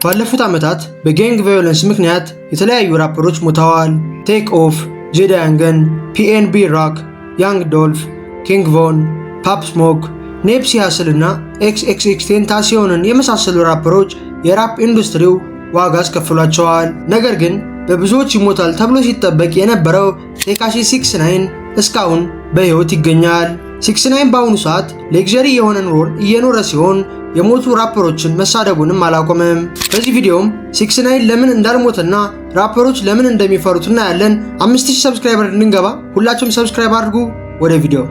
ባለፉት ዓመታት በጋንግ ቫዮለንስ ምክንያት የተለያዩ ራፐሮች ሞተዋል። ቴክ ኦፍ፣ ጄዳያንገን፣ ፒኤንቢ ሮክ፣ ያንግ ዶልፍ፣ ኪንግ ቮን፣ ፓፕ ስሞክ፣ ኔፕሲ ሃስል እና ኤክስኤክስቴንታሲዮንን የመሳሰሉ ራፐሮች የራፕ ኢንዱስትሪው ዋጋ አስከፍሏቸዋል። ነገር ግን በብዙዎች ይሞታል ተብሎ ሲጠበቅ የነበረው ቴካሺ 69 እስካሁን በሕይወት ይገኛል። 69 በአሁኑ ሰዓት ሌክዠሪ የሆነን ሮል እየኖረ ሲሆን የሞቱ ራፐሮችን መሳደቡንም አላቆመም። በዚህ ቪዲዮም 69 ለምን እንዳልሞተና ራፐሮች ለምን እንደሚፈሩት እናያለን። 5000 ሰብስክራይበር እንድንገባ ሁላችሁም ሰብስክራይብ አድርጉ። ወደ ቪዲዮ።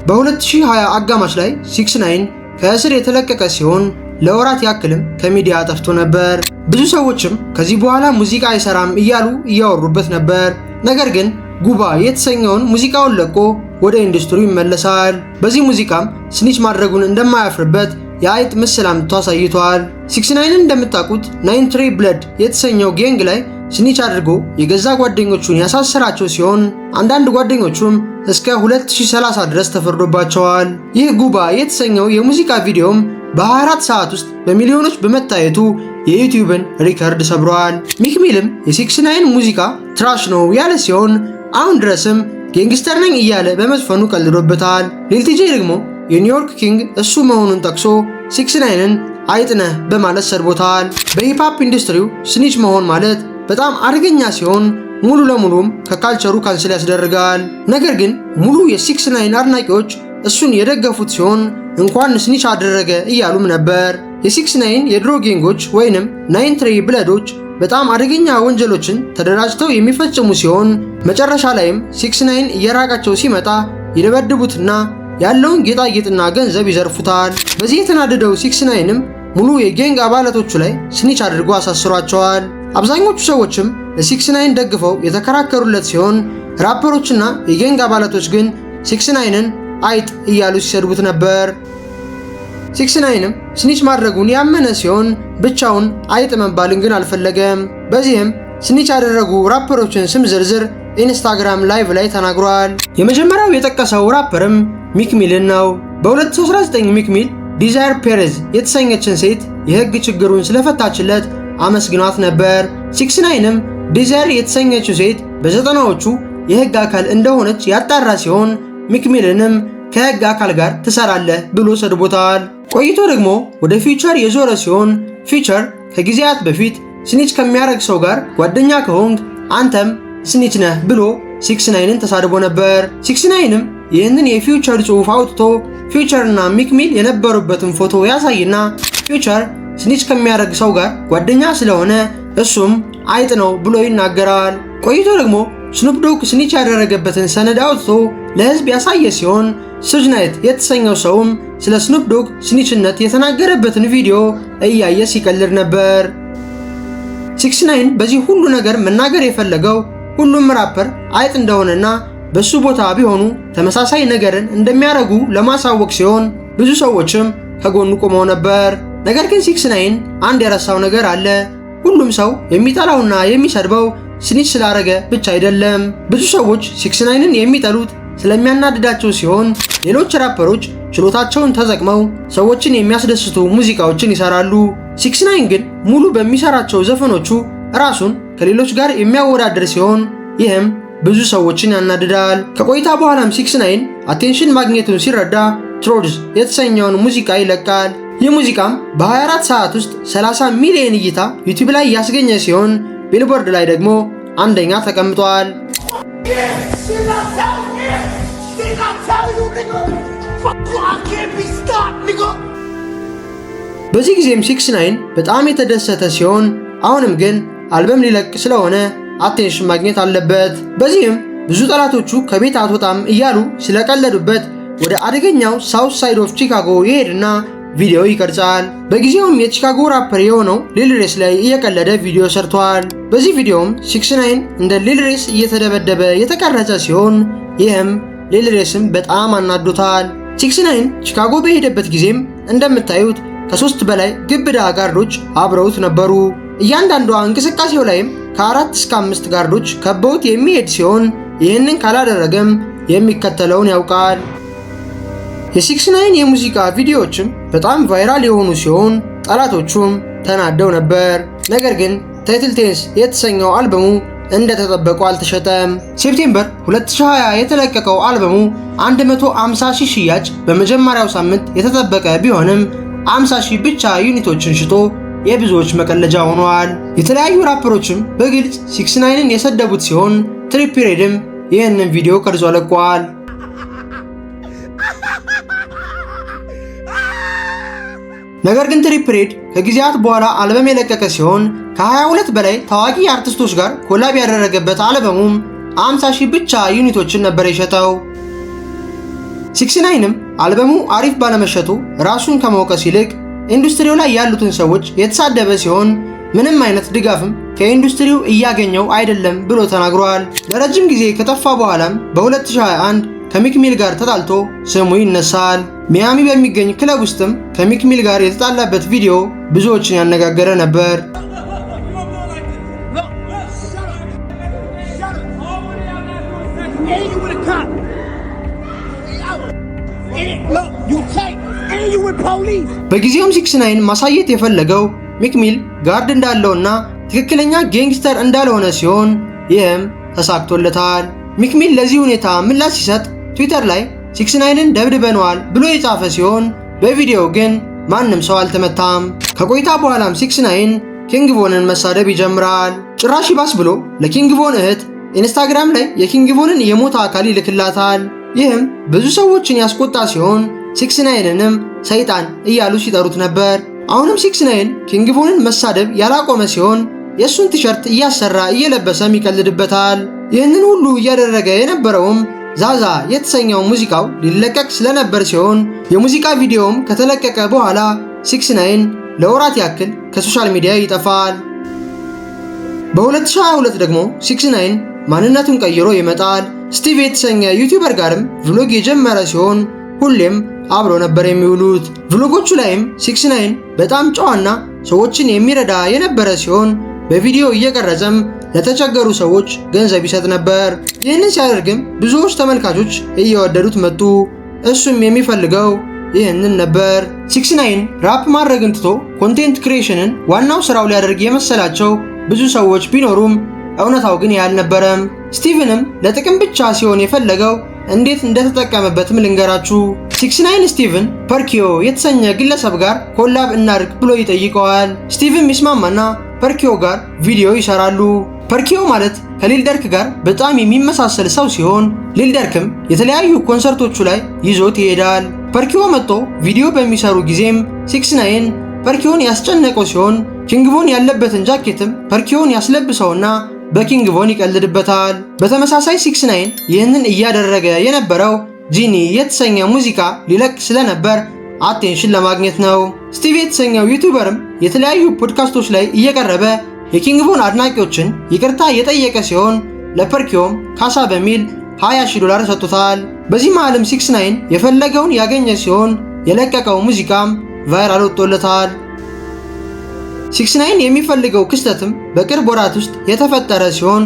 በ2020 አጋማሽ ላይ 69 ከእስር የተለቀቀ ሲሆን ለወራት ያክልም ከሚዲያ ጠፍቶ ነበር። ብዙ ሰዎችም ከዚህ በኋላ ሙዚቃ አይሰራም እያሉ እያወሩበት ነበር። ነገር ግን ጉባ የተሰኘውን ሙዚቃውን ለቆ ወደ ኢንዱስትሪው ይመለሳል። በዚህ ሙዚቃም ስኒች ማድረጉን እንደማያፍርበት የአይጥ ምስል አምጥቶ አሳይቷል። 69 እንደምታውቁት 93 ብለድ የተሰኘው ጋንግ ላይ ስኒች አድርጎ የገዛ ጓደኞቹን ያሳሰራቸው ሲሆን አንዳንድ ጓደኞቹም እስከ 2030 ድረስ ተፈርዶባቸዋል። ይህ ጉባ የተሰኘው የሙዚቃ ቪዲዮም በ24 ሰዓት ውስጥ በሚሊዮኖች በመታየቱ የዩቲዩብን ሪከርድ ሰብሯል። ሚክ ሚልም የ69 ሙዚቃ ትራሽ ነው ያለ ሲሆን አሁን ድረስም ጋንግስተር ነኝ እያለ በመዝፈኑ ቀልዶበታል። ሊል ቲጄ ደግሞ የኒውዮርክ ኪንግ እሱ መሆኑን ጠቅሶ 69ን አይጥነህ በማለት ሰድቦታል። በሂፕሆፕ ኢንዱስትሪው ስኒች መሆን ማለት በጣም አደገኛ ሲሆን ሙሉ ለሙሉም ከካልቸሩ ካንስል ያስደርጋል። ነገር ግን ሙሉ የ69 አድናቂዎች እሱን የደገፉት ሲሆን እንኳን ስኒች አደረገ እያሉም ነበር። የ69 የድሮ ጋንጎች ወይንም 93 ብለዶች በጣም አደገኛ ወንጀሎችን ተደራጅተው የሚፈጽሙ ሲሆን መጨረሻ ላይም 69 እየራቃቸው ሲመጣ ይደበድቡትና ያለውን ጌጣጌጥና ገንዘብ ይዘርፉታል። በዚህ የተናደደው 69ም ሙሉ የጋንግ አባላቶቹ ላይ ስኒች አድርጎ አሳስሯቸዋል። አብዛኞቹ ሰዎችም ለ69 ደግፈው የተከራከሩለት ሲሆን ራፐሮችና የጋንግ አባላቶች ግን 69ን አይጥ እያሉ ሲሰድቡት ነበር። 69ም ስኒች ማድረጉን ያመነ ሲሆን ብቻውን አይጥ መባልን ግን አልፈለገም። በዚህም ስኒች ያደረጉ ራፐሮችን ስም ዝርዝር ኢንስታግራም ላይቭ ላይ ተናግሯል። የመጀመሪያው የጠቀሰው ራፐርም ሚክ ሚልን ነው። በ2019 ሚክ ሚል ዲዛይር ፔሬዝ የተሰኘችን ሴት የህግ ችግሩን ስለፈታችለት አመስግኗት ነበር። 69ም ዲዛይር የተሰኘችው ሴት በዘጠናዎቹ የህግ አካል እንደሆነች ያጣራ ሲሆን ሚክ ሚልንም ከህግ አካል ጋር ትሰራለህ ብሎ ሰድቦታል። ቆይቶ ደግሞ ወደ ፊውቸር የዞረ ሲሆን ፊውቸር ከጊዜያት በፊት ስኒች ከሚያደርግ ሰው ጋር ጓደኛ ከሆንክ አንተም ስኒች ነህ ብሎ 69ን ተሳድቦ ነበር። 69ም ይህንን የፊውቸር ጽሑፍ አውጥቶ ፊውቸርና ሚክ ሚል የነበሩበትን ፎቶ ያሳይና ፊውቸር ስኒች ከሚያደርግ ሰው ጋር ጓደኛ ስለሆነ እሱም አይጥ ነው ብሎ ይናገራል። ቆይቶ ደግሞ ስኑፕ ዶግ ስኒች ያደረገበትን ሰነድ አውጥቶ ለህዝብ ያሳየ ሲሆን ሱጅናይት የተሰኘው ሰውም ስለ ስኑፕ ዶግ ስኒችነት የተናገረበትን ቪዲዮ እያየ ሲቀልድ ነበር። 69 በዚህ ሁሉ ነገር መናገር የፈለገው ሁሉም ራፐር አይጥ እንደሆነና በሱ ቦታ ቢሆኑ ተመሳሳይ ነገርን እንደሚያደርጉ ለማሳወቅ ሲሆን ብዙ ሰዎችም ከጎኑ ቆመው ነበር። ነገር ግን 69 አንድ የረሳው ነገር አለ። ሁሉም ሰው የሚጠላውና የሚሰድበው ስኒች ስላረገ ብቻ አይደለም። ብዙ ሰዎች 69ን የሚጠሉት ስለሚያናድዳቸው ሲሆን ሌሎች ራፐሮች ችሎታቸውን ተጠቅመው ሰዎችን የሚያስደስቱ ሙዚቃዎችን ይሰራሉ። 69 ግን ሙሉ በሚሰራቸው ዘፈኖቹ ራሱን ከሌሎች ጋር የሚያወዳድር ሲሆን ይህም ብዙ ሰዎችን ያናድዳል። ከቆይታ በኋላም 69 አቴንሽን ማግኘቱን ሲረዳ ትሮድስ የተሰኘውን ሙዚቃ ይለቃል። ይህ ሙዚቃም በ24 ሰዓት ውስጥ 30 ሚሊዮን እይታ ዩቲዩብ ላይ ያስገኘ ሲሆን ቢልቦርድ ላይ ደግሞ አንደኛ ተቀምጧል። በዚህ ጊዜም 69 በጣም የተደሰተ ሲሆን አሁንም ግን አልበም ሊለቅ ስለሆነ አቴንሽን ማግኘት አለበት። በዚህም ብዙ ጠላቶቹ ከቤት አትወጣም እያሉ ስለቀለዱበት ወደ አደገኛው ሳውት ሳይድ ኦፍ ቺካጎ ይሄድና ቪዲዮ ይቀርጻል። በጊዜውም የቺካጎ ራፐር የሆነው ሊል ሬስ ላይ እየቀለደ ቪዲዮ ሰርቷል። በዚህ ቪዲዮም 69 እንደ ሊል ሬስ እየተደበደበ የተቀረጸ ሲሆን ይህም ሊል ሬስም በጣም አናዶታል። 69 ቺካጎ በሄደበት ጊዜም እንደምታዩት ከ3 በላይ ግብዳ ጋርዶች አብረውት ነበሩ። እያንዳንዷ እንቅስቃሴው ላይም ከ4 እስከ 5 ጋርዶች ከበውት የሚሄድ ሲሆን ይህንን ካላደረገም የሚከተለውን ያውቃል። የ69 የሙዚቃ ቪዲዮዎችም በጣም ቫይራል የሆኑ ሲሆን ጠላቶቹም ተናደው ነበር። ነገር ግን ታይትል ቴንስ የተሰኘው አልበሙ እንደተጠበቀው አልተሸጠም። ሴፕቴምበር 2020 የተለቀቀው አልበሙ 150,000 ሽያጭ በመጀመሪያው ሳምንት የተጠበቀ ቢሆንም 50,000 ብቻ ዩኒቶችን ሽጦ የብዙዎች መቀለጃ ሆኗል። የተለያዩ ራፐሮችም በግልጽ 6ix9ን የሰደቡት ሲሆን ትሪፕ ሬድም ይህንን ቪዲዮ ቀርጾ ለቋል። ነገር ግን ትሪፕ ሬድ ከጊዜያት በኋላ አልበም የለቀቀ ሲሆን ከ22 በላይ ታዋቂ አርቲስቶች ጋር ኮላብ ያደረገበት አልበሙም 50,000 ብቻ ዩኒቶችን ነበር የሸጠው። 6ix9ም አልበሙ አሪፍ ባለመሸጡ ራሱን ከመውቀስ ይልቅ ኢንዱስትሪው ላይ ያሉትን ሰዎች የተሳደበ ሲሆን ምንም አይነት ድጋፍም ከኢንዱስትሪው እያገኘው አይደለም ብሎ ተናግሯል። ለረጅም ጊዜ ከጠፋ በኋላም በ2021 ከሚክ ሚል ጋር ተጣልቶ ስሙ ይነሳል። ሚያሚ በሚገኝ ክለብ ውስጥም ከሚክ ሚል ጋር የተጣላበት ቪዲዮ ብዙዎችን ያነጋገረ ነበር። በጊዜውም 6ix9ን ማሳየት የፈለገው ሚክ ሚል ጋርድ እንዳለውና ትክክለኛ ጌንግስተር እንዳልሆነ ሲሆን ይህም ተሳክቶለታል። ሚክ ሚል ለዚህ ሁኔታ ምላሽ ሲሰጥ ትዊተር ላይ 6ix9ን ደብድበነዋል ብሎ የጻፈ ሲሆን በቪዲዮ ግን ማንም ሰው አልተመታም። ከቆይታ በኋላም 6ix9ን ኪንግ ቮንን መሳደብ ይጀምራል። ጭራሽ ይባስ ብሎ ለኪንግ ቮን እህት ኢንስታግራም ላይ የኪንግ ቮንን የሞተ አካል ይልክላታል። ይህም ብዙ ሰዎችን ያስቆጣ ሲሆን 6ix9ንም ሰይጣን እያሉ ሲጠሩት ነበር። አሁንም 6ix9ን ኪንግ ቮንን መሳደብ ያላቆመ ሲሆን የእሱን ቲሸርት እያሰራ እየለበሰም ይቀልድበታል። ይህንን ሁሉ እያደረገ የነበረውም ዛዛ የተሰኘው ሙዚቃው ሊለቀቅ ስለነበር ሲሆን የሙዚቃ ቪዲዮውም ከተለቀቀ በኋላ 6ix9ን ለወራት ያክል ከሶሻል ሚዲያ ይጠፋል። በ2022 ደግሞ 6ix9ን ማንነቱን ቀይሮ ይመጣል። ስቲቭ የተሰኘ ዩቲዩበር ጋርም ቭሎግ የጀመረ ሲሆን ሁሌም አብሮ ነበር የሚውሉት። ቭሎጎቹ ላይም 6ix9ን በጣም ጨዋና ሰዎችን የሚረዳ የነበረ ሲሆን በቪዲዮ እየቀረጸም ለተቸገሩ ሰዎች ገንዘብ ይሰጥ ነበር። ይህንን ሲያደርግም ብዙዎች ተመልካቾች እየወደዱት መጡ። እሱም የሚፈልገው ይህንን ነበር። 6ix9ን ራፕ ማድረግን ትቶ ኮንቴንት ክሪኤሽንን ዋናው ስራው ሊያደርግ የመሰላቸው ብዙ ሰዎች ቢኖሩም እውነታው ግን ያልነበረም። ስቲቭንም ለጥቅም ብቻ ሲሆን የፈለገው እንዴት እንደተጠቀመበትም ልንገራችሁ። 6ix9ን ስቲቭን ፐርኪዮ የተሰኘ ግለሰብ ጋር ኮላብ እናድርግ ብሎ ይጠይቀዋል። ስቲቭን ይስማማና ፐርኪዮ ጋር ቪዲዮ ይሰራሉ። ፐርኪዮ ማለት ከሊል ደርክ ጋር በጣም የሚመሳሰል ሰው ሲሆን ሊል ደርክም የተለያዩ ኮንሰርቶቹ ላይ ይዞት ይሄዳል። ፐርኪዮ መጥቶ ቪዲዮ በሚሰሩ ጊዜም 6ix9ን ፐርኪዮን ያስጨነቀው ሲሆን ኪንግ ቮን ያለበትን ጃኬትም ፐርኪዮን ያስለብሰውና በኪንግ ቮን ይቀልድበታል። በተመሳሳይ 6ix9ን ይህንን እያደረገ የነበረው ጂኒ የተሰኘ ሙዚቃ ሊለቅ ስለነበር አቴንሽን ለማግኘት ነው። ስቲቭ የተሰኘው ዩቲዩበርም የተለያዩ ፖድካስቶች ላይ እየቀረበ የኪንግ ቮን አድናቂዎችን ይቅርታ የጠየቀ ሲሆን ለፐርኪዮም ካሳ በሚል $20,000 ሰጥቶታል። በዚህ መሃልም 6ix9ን የፈለገውን ያገኘ ሲሆን የለቀቀው ሙዚቃም ቫይራል ወጥቶለታል። 6ix9ን የሚፈልገው ክስተትም በቅርብ ወራት ውስጥ የተፈጠረ ሲሆን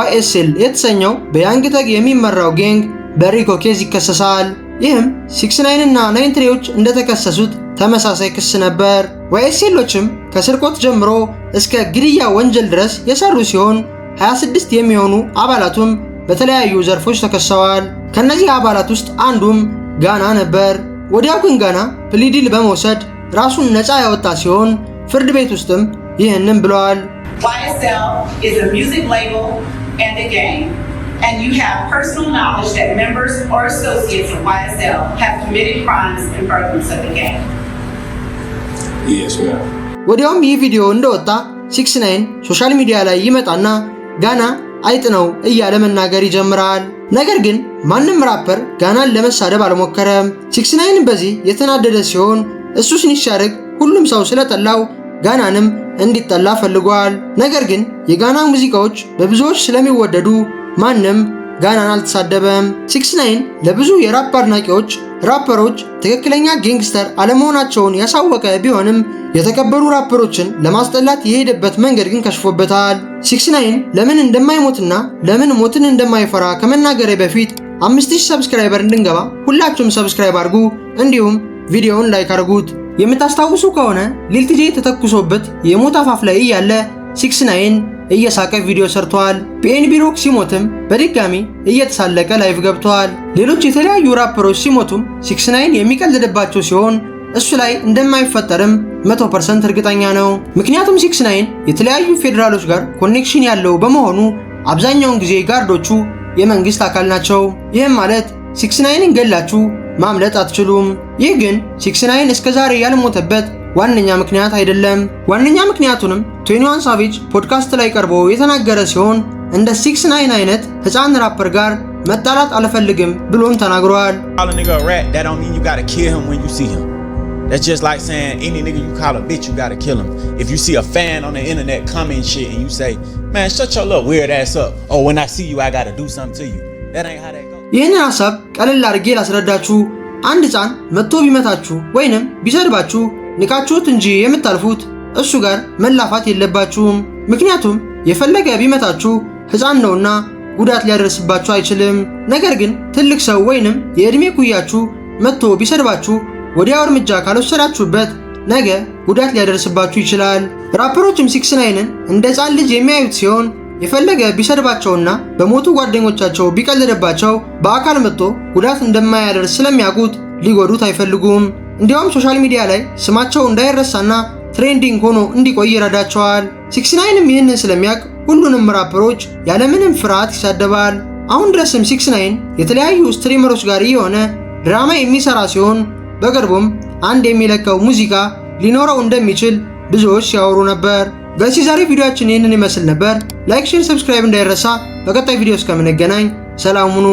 YSL የተሰኘው በያንግ ተግ የሚመራው ጌንግ በሪኮ ኬዝ ይከሰሳል። ይህም 6ix9ን እና ናይንትሬዎች እንደተከሰሱት ተመሳሳይ ክስ ነበር። YSLዎችም ከስርቆት ጀምሮ እስከ ግድያ ወንጀል ድረስ የሰሩ ሲሆን 26 የሚሆኑ አባላቱም በተለያዩ ዘርፎች ተከሰዋል። ከነዚህ አባላት ውስጥ አንዱም ጋና ነበር። ወዲያው ግን ጋና ፕሊዲል በመውሰድ ራሱን ነፃ ያወጣ ሲሆን ፍርድ ቤት ውስጥም ይህንን ብለዋል። YSL is a music label and a gang, and you have personal knowledge that members or associates of YSL have committed crimes in furtherance of the gang. Yes, ma'am. ወዲያውም ይህ ቪዲዮ እንደወጣ 6ix9ን ሶሻል ሚዲያ ላይ ይመጣና ጋና አይጥ ነው እያለ መናገር ይጀምራል። ነገር ግን ማንም ራፐር ጋናን ለመሳደብ አልሞከረም። 6ix9ን በዚህ የተናደደ ሲሆን እሱ ስኒሽ ሲያደርግ ሁሉም ሰው ስለጠላው ጋናንም እንዲጠላ ፈልጓል። ነገር ግን የጋና ሙዚቃዎች በብዙዎች ስለሚወደዱ ማንም ጋናን አልተሳደበም። 6ix9ን ለብዙ የራፕ አድናቂዎች ራፐሮች ትክክለኛ ጌንግስተር አለመሆናቸውን ያሳወቀ ቢሆንም የተከበሩ ራፐሮችን ለማስጠላት የሄደበት መንገድ ግን ከሽፎበታል። 6ix9ን ለምን እንደማይሞትና ለምን ሞትን እንደማይፈራ ከመናገሬ በፊት 5000 ሰብስክራይበር እንድንገባ ሁላችሁም ሰብስክራይብ አድርጉ፣ እንዲሁም ቪዲዮውን ላይክ አድርጉት። የምታስታውሱ ከሆነ ሊል ቲጄ ተተኩሶበት የሞት አፋፍ ላይ እያለ 6ix9ine እየሳቀ ቪዲዮ ሰርቷል። ፒኤንቢ ሮክ ሲሞትም በድጋሚ እየተሳለቀ ላይቭ ገብቷል። ሌሎች የተለያዩ ራፐሮች ሲሞቱም 6ix9ine የሚቀልድባቸው ሲሆን እሱ ላይ እንደማይፈጠርም 100% እርግጠኛ ነው። ምክንያቱም 6ix9ine የተለያዩ ፌዴራሎች ጋር ኮኔክሽን ያለው በመሆኑ አብዛኛውን ጊዜ ጋርዶቹ የመንግስት አካል ናቸው። ይህም ማለት 6ix9ine ገላችሁ ማምለጥ አትችሉም። ይህ ግን 6ix9ine እስከዛሬ ያልሞተበት ዋነኛ ምክንያት አይደለም። ዋነኛ ምክንያቱንም 21 ሳቬጅ ፖድካስት ላይ ቀርቦ የተናገረ ሲሆን እንደ 6ix9ine አይነት ህፃን ራፐር ጋር መጣላት አልፈልግም ብሎም ተናግሯል። That's just like saying any nigga you call a bitch, you gotta kill him. If you see a fan on the internet comment shit and you say, man, shut your little weird ass up. Oh, when I see you, I gotta do something to you. That ain't how that goes. ይህንን ሐሳብ ቀለል አድርጌ ላስረዳችሁ። አንድ ህፃን መጥቶ ቢመታችሁ ወይንም ቢሰድባችሁ ንቃችሁት እንጂ የምታልፉት እሱ ጋር መላፋት የለባችሁም። ምክንያቱም የፈለገ ቢመታችሁ ህፃን ነውና ጉዳት ሊያደርስባችሁ አይችልም። ነገር ግን ትልቅ ሰው ወይንም የእድሜ ኩያችሁ መጥቶ ቢሰድባችሁ ወዲያው እርምጃ ካልወሰዳችሁበት ነገ ጉዳት ሊያደርስባችሁ ይችላል። ራፐሮችም 6ix9ine እንደ ህፃን ልጅ የሚያዩት ሲሆን የፈለገ ቢሰድባቸውና በሞቱ ጓደኞቻቸው ቢቀልድባቸው በአካል መጥቶ ጉዳት እንደማያደርስ ስለሚያውቁት ሊጎዱት አይፈልጉም። እንዲያውም ሶሻል ሚዲያ ላይ ስማቸው እንዳይረሳና ትሬንዲንግ ሆኖ እንዲቆይ ይረዳቸዋል። 6ix9ine ይህንን ስለሚያውቅ ሁሉንም ራፐሮች ያለምንም ፍርሃት ይሳደባል። አሁን ድረስም 6ix9ine የተለያዩ ስትሪመሮች ጋር የሆነ ድራማ የሚሰራ ሲሆን በቅርቡም አንድ የሚለቀው ሙዚቃ ሊኖረው እንደሚችል ብዙዎች ሲያወሩ ነበር። በዚህ ዛሬ ቪዲዮአችን ይህንን ይመስል ነበር። ላይክ፣ ሼር፣ ሰብስክራይብ እንዳይረሳ። በቀጣይ ቪዲዮ እስከምንገናኝ ሰላም ሁኑ።